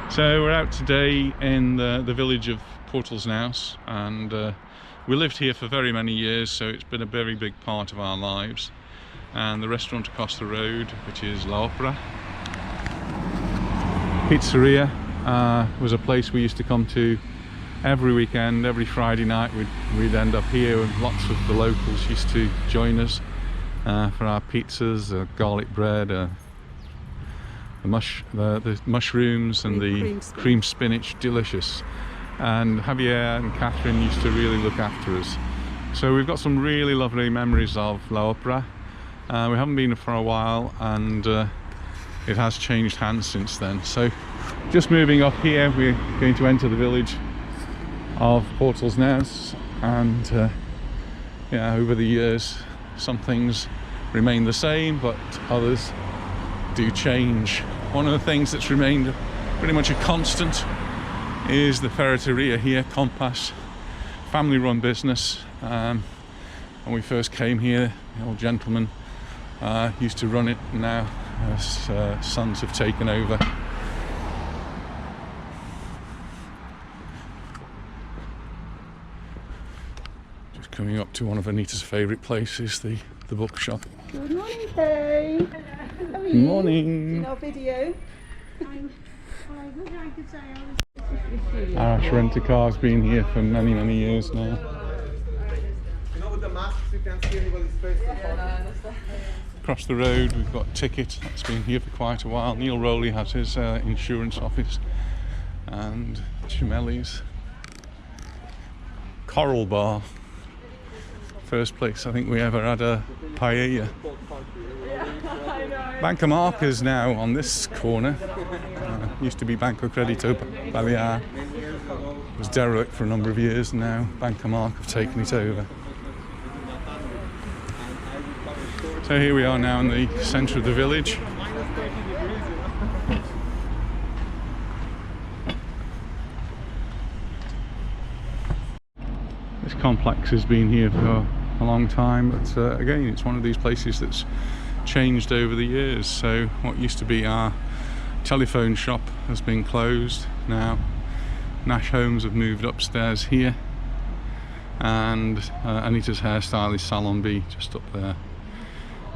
So we're out today in the village of Portals Nous, and we lived here for very many years, so it's been a very big part of our lives. And the restaurant across the road, which is La Opera Pizzeria, was a place we used to come to every weekend. Every Friday night we'd end up here, and lots of the locals used to join us for our pizzas, garlic bread, the mushrooms and the cream spinach, delicious. And Javier and Catherine used to really look after us. So we've got some really lovely memories of La Opera. We haven't been for a while, and it has changed hands since then. So just moving up here, we're going to enter the village of Portals Nous, and yeah, over the years some things remain the same, but others do change. One of the things that's remained pretty much a constant is the ferreteria here, Compass, family-run business. When we first came here, the old gentleman used to run it. Now his sons have taken over. Just coming up to one of Anita's favourite places, the bookshop. Good morning, Faye. How are you? Good morning. In our video. Ash Rent-A-Car's been here for many, many years now. You know, with the masks you can't see anybody's face. Across the road we've got Ticket, that's been here for quite a while. Neil Rowley has his insurance office, and Chimelli's. Coral Bar, first place I think we ever had a paella. Banco Marca's now on this corner. Used to be Banco Credito Balear. It was derelict for a number of years. Now Banco Marca have taken it over. So here we are now in the centre of the village. This complex has been here for a long time, but again, it's one of these places that's changed over the years. So what used to be our telephone shop has been closed now. Nash Homes have moved upstairs here, and Anita's hairstylist salon B just up there.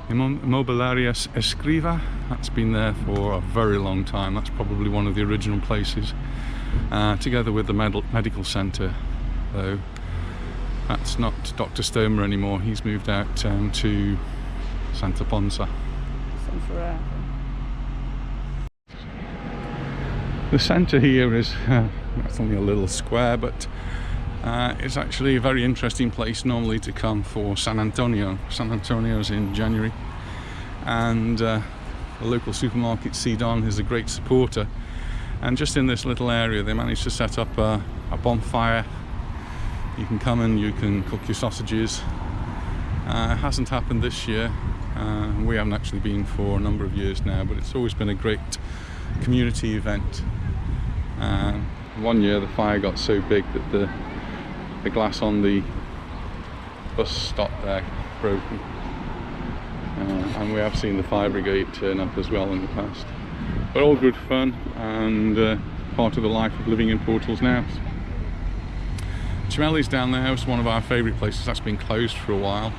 Immobiliaria Escriva, that's been there for a very long time. That's probably one of the original places, together with the medical centre, though that's not Dr. Stomer anymore. He's moved out to Santa Ponsa. The centre here is it's only a little square, but it's actually a very interesting place normally to come for San Antonio. San Antonio's in January, and the local supermarket Sidon is a great supporter, and just in this little area they managed to set up a bonfire. You can come and you can cook your sausages. It hasn't happened this year. We haven't actually been for a number of years now, but it's always been a great community event. One year the fire got so big that the glass on the bus stop there broke, and we have seen the fire brigade turn up as well in the past. But all good fun, and part of the life of living in Portals Nous. Chimelli's down there is one of our favourite places. That's been closed for a while,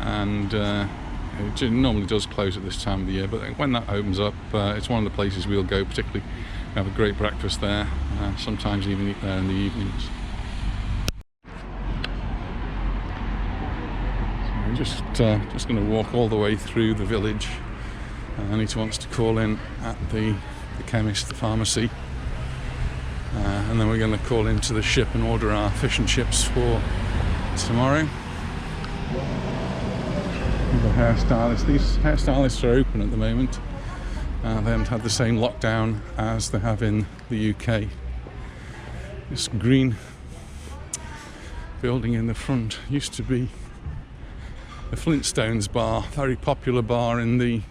and it normally does close at this time of the year, but when that opens up, it's one of the places we'll go. Particularly, we have a great breakfast there, sometimes even eat there in the evenings. So we're just going to walk all the way through the village. Anita wants to call in at the chemist, the pharmacy, and then we're going to call into the ship and order our fish and chips for tomorrow. The hairstylist. These hairstylists are open at the moment. They haven't had the same lockdown as they have in the UK. This green building in the front used to be the Flintstones bar, very popular bar in the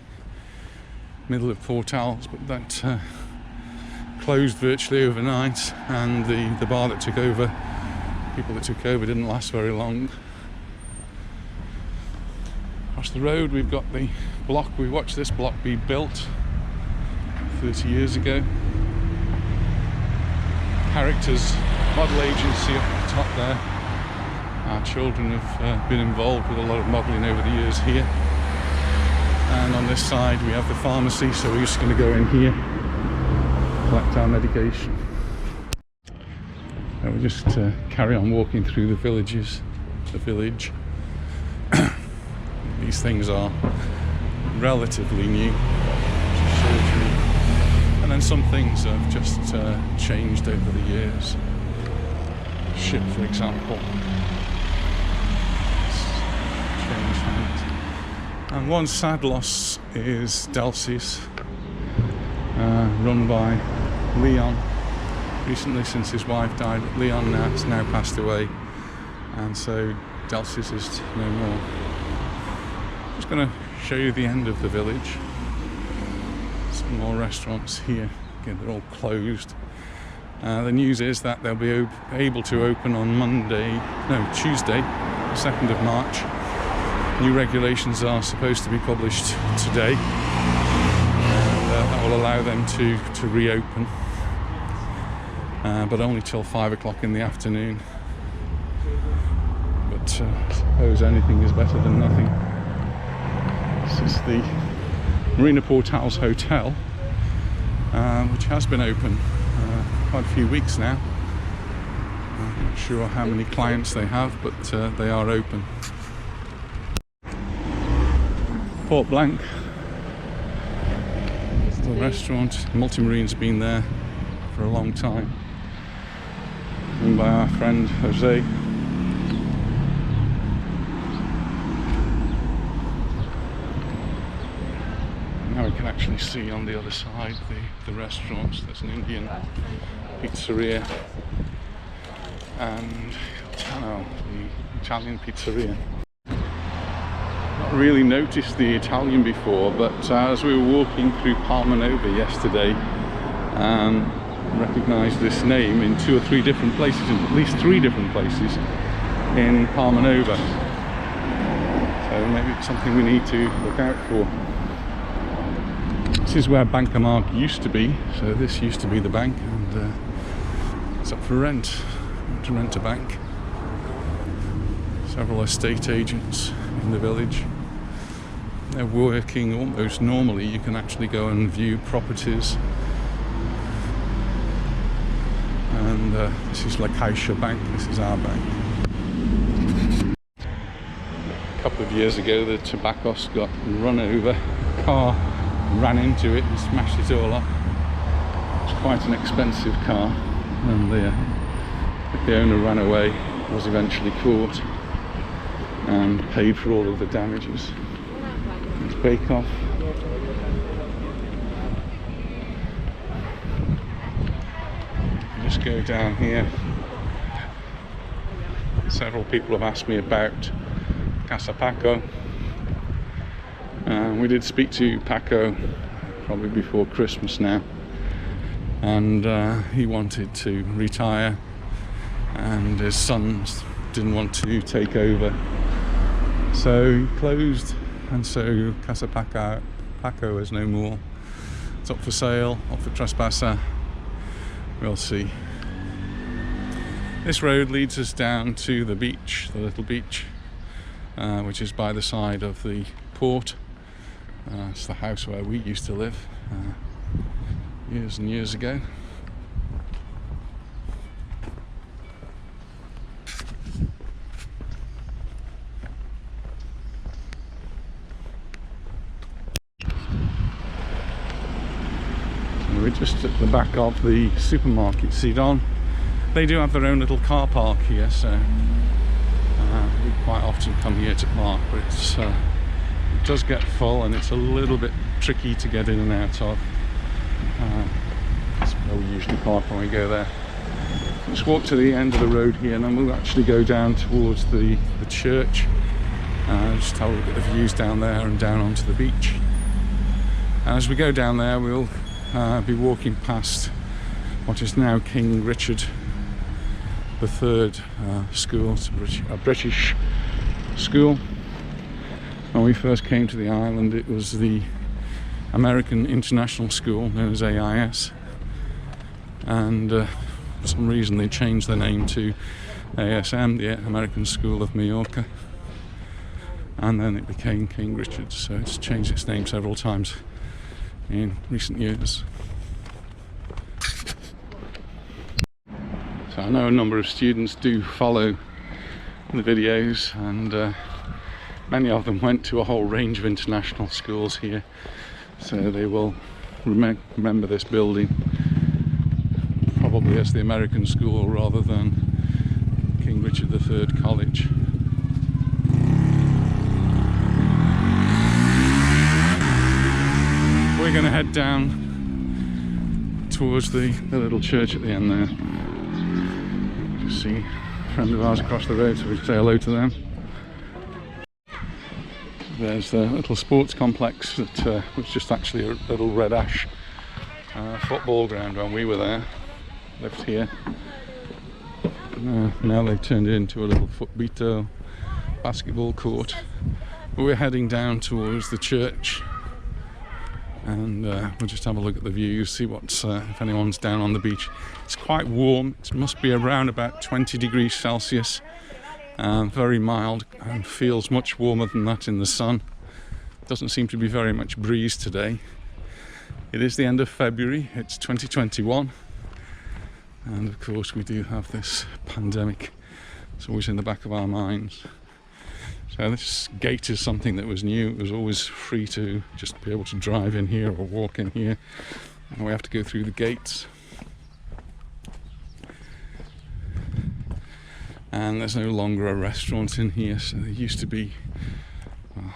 middle of Portals, but that closed virtually overnight, and the bar that took over, people that took over didn't last very long. Across the road we've got the block. We watched this block be built 30 years ago. characters model agency up the top there. Our children have been involved with a lot of modelling over the years here. And on this side we have the pharmacy, so we're just going to go in here, collect our medication. And we'll just carry on walking through the village. These things are relatively new, surgery, and then some things have just changed over the years. Ship, for example, changed hands. And one sad loss is Delsey's, run by Leon. Recently, since his wife died, Leon has now passed away, and so Delsey's is no more. I'm just going to show you the end of the village. Some more restaurants here. Again, they're all closed. The news is that they'll be able to open on Tuesday, 2nd of March. New regulations are supposed to be published today, and that will allow them to reopen, but only till 5 o'clock in the afternoon. But I suppose anything is better than nothing. This is the Marina Portals Hotel, which has been open quite a few weeks now. I'm not sure how many clients they have, but they are open. Port Blanc, the restaurant. Multimarine's been there for a long time, owned by our friend Jose. Now we can actually see on the other side the restaurants. There's an Indian pizzeria and the Italian pizzeria. Not really noticed the Italian before, but as we were walking through Palma Nova yesterday, recognised this name in 2 or 3 different places, in at least 3 different places in Palma Nova. So maybe it's something we need to look out for. This is where Banca Mark used to be, so this used to be the bank, and it's up for rent, to rent a bank. Several estate agents in the village. They're working almost normally. You can actually go and view properties. And this is La Caixa Bank, this is our bank. A couple of years ago the Tobaccos got run over, a car ran into it and smashed it all up. It's quite an expensive car, and the owner ran away, was eventually caught and paid for all of the damages. It's Bake Off. Just go down here. Several people have asked me about Casa Paco. We did speak to Paco probably before Christmas now, and he wanted to retire, and his sons didn't want to take over, so he closed, and so Casa Paco is no more. It's up for sale, up for trespasser. We'll see. This road leads us down to the beach, the little beach, which is by the side of the port. It's the house where we used to live years and years ago. We're just at the back of the supermarket, Sidon. They do have their own little car park here, so we quite often come here to park, but it does get full and it's a little bit tricky to get in and out of. That's where we usually park when we go there. Let's walk to the end of the road here, and then we'll actually go down towards the church. Just have a look at the views down there and down onto the beach. And as we go down there, we'll be walking past what is now King Richard III school. It's a British school. When we first came to the island, it was the American International School, known as AIS, and for some reason they changed the name to ASM, the American School of Mallorca, and then it became King Richard's, so it's changed its name several times in recent years. So I know a number of students do follow the videos, and many of them went to a whole range of international schools here, so they will remember this building probably as the American school rather than King Richard III College. We're going to head down towards the little church at the end there. Just see a friend of ours across the road, so we say hello to them. There's the little sports complex that was just actually a little red ash football ground when we were there. Lived here. Now they've turned it into a little footbito basketball court. But we're heading down towards the church, and we'll just have a look at the views, see what's if anyone's down on the beach. It's quite warm. It must be around about 20 degrees Celsius. Very mild, and feels much warmer than that in the sun. Doesn't seem to be very much breeze today. It is the end of February, it's 2021, and of course we do have this pandemic. It's always in the back of our minds. So this gate is something that was new. It was always free to just be able to drive in here or walk in here, and we have to go through the gates. And there's no longer a restaurant in here, so there used to be,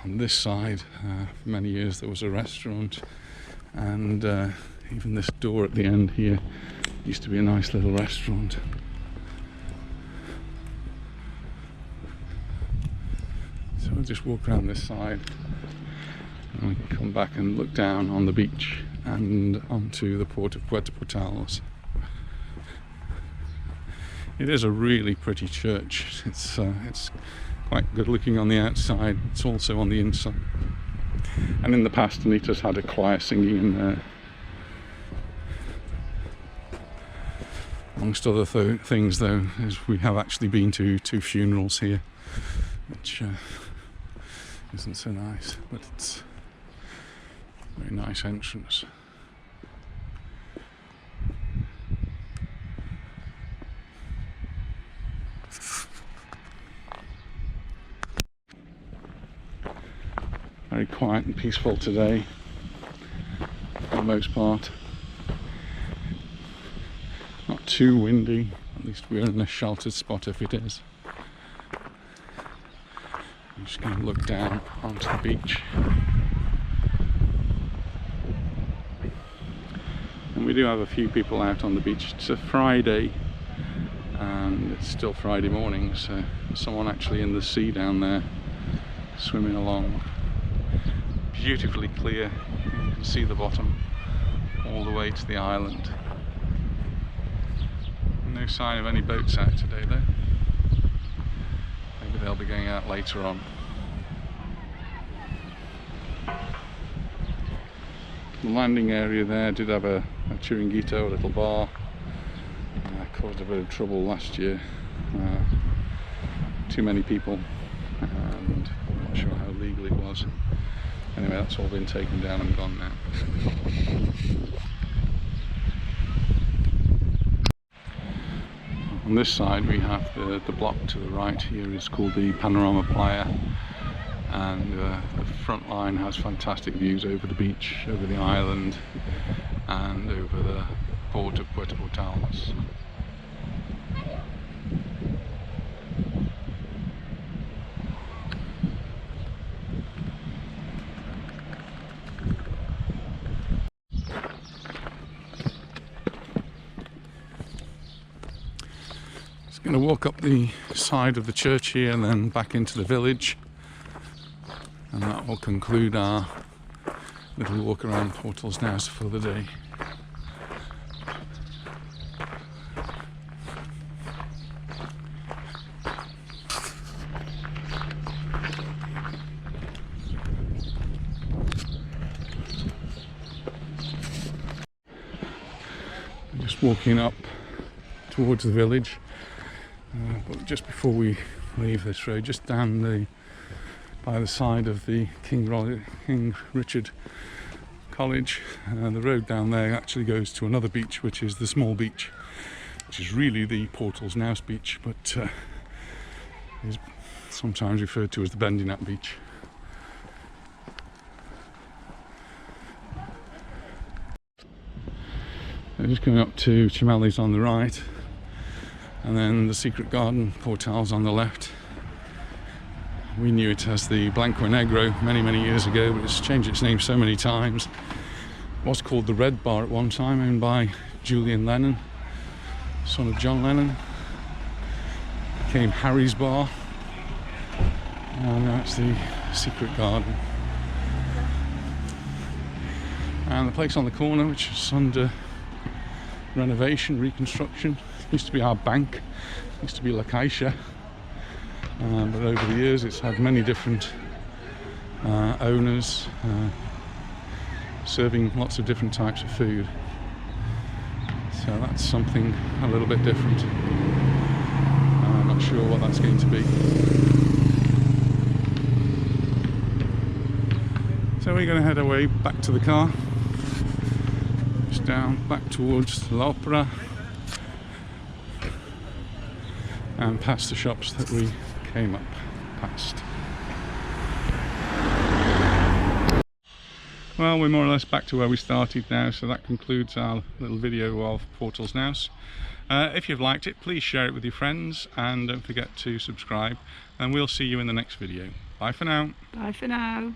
on this side, for many years there was a restaurant, and even this door at the end here used to be a nice little restaurant. So we'll just walk around this side, and we can come back and look down on the beach and onto the port of Portals. It is a really pretty church. It's quite good looking on the outside. It's also on the inside. And in the past, Anita's had a choir singing in there. Amongst other things, though, is we have actually been to 2 funerals here, which isn't so nice, but it's a very nice entrance. Very quiet and peaceful today, for the most part. Not too windy, at least we're in a sheltered spot if it is. I'm just going to look down onto the beach. And we do have a few people out on the beach. It's a Friday, and it's still Friday morning, so there's someone actually in the sea down there, swimming along. Beautifully clear, you can see the bottom all the way to the island. No sign of any boats out today though. Maybe they'll be going out later on. The landing area there did have a chiringuito, a little bar. Caused a bit of trouble last year. Too many people, and I'm not sure how legal it was. Anyway, that's all been taken down and gone now. On this side we have the block to the right here is called the Panorama Playa, and the front line has fantastic views over the beach, over the island, and over the port of Portals. Going to walk up the side of the church here and then back into the village, and that will conclude our little walk around Portals Nous for the day. Just walking up towards the village. But just before we leave this road, just down by the side of the King Richard College, the road down there actually goes to another beach, which is the small beach, which is really the Portals Nous beach, but is sometimes referred to as the Bendinat beach. So just coming up to Chimelli's on the right, and then the secret garden, Portals, on the left. We knew it as the Blanco Negro many years ago, but it's changed its name so many times. It was called the Red Bar at one time, owned by Julian Lennon, son of John Lennon. Became Harry's Bar, and now it's the secret garden. And the place on the corner, which is under renovation, reconstruction, used to be our bank, used to be La Caixa, but over the years it's had many different owners, serving lots of different types of food. So that's something a little bit different. I'm not sure what that's going to be. So we're going to head away back to the car, just down back towards L'Opera, and past the shops that we came up past. Well, we're more or less back to where we started now, so that concludes our little video of Portals Nous. If you've liked it, please share it with your friends, and don't forget to subscribe, and we'll see you in the next video. Bye for now. Bye for now.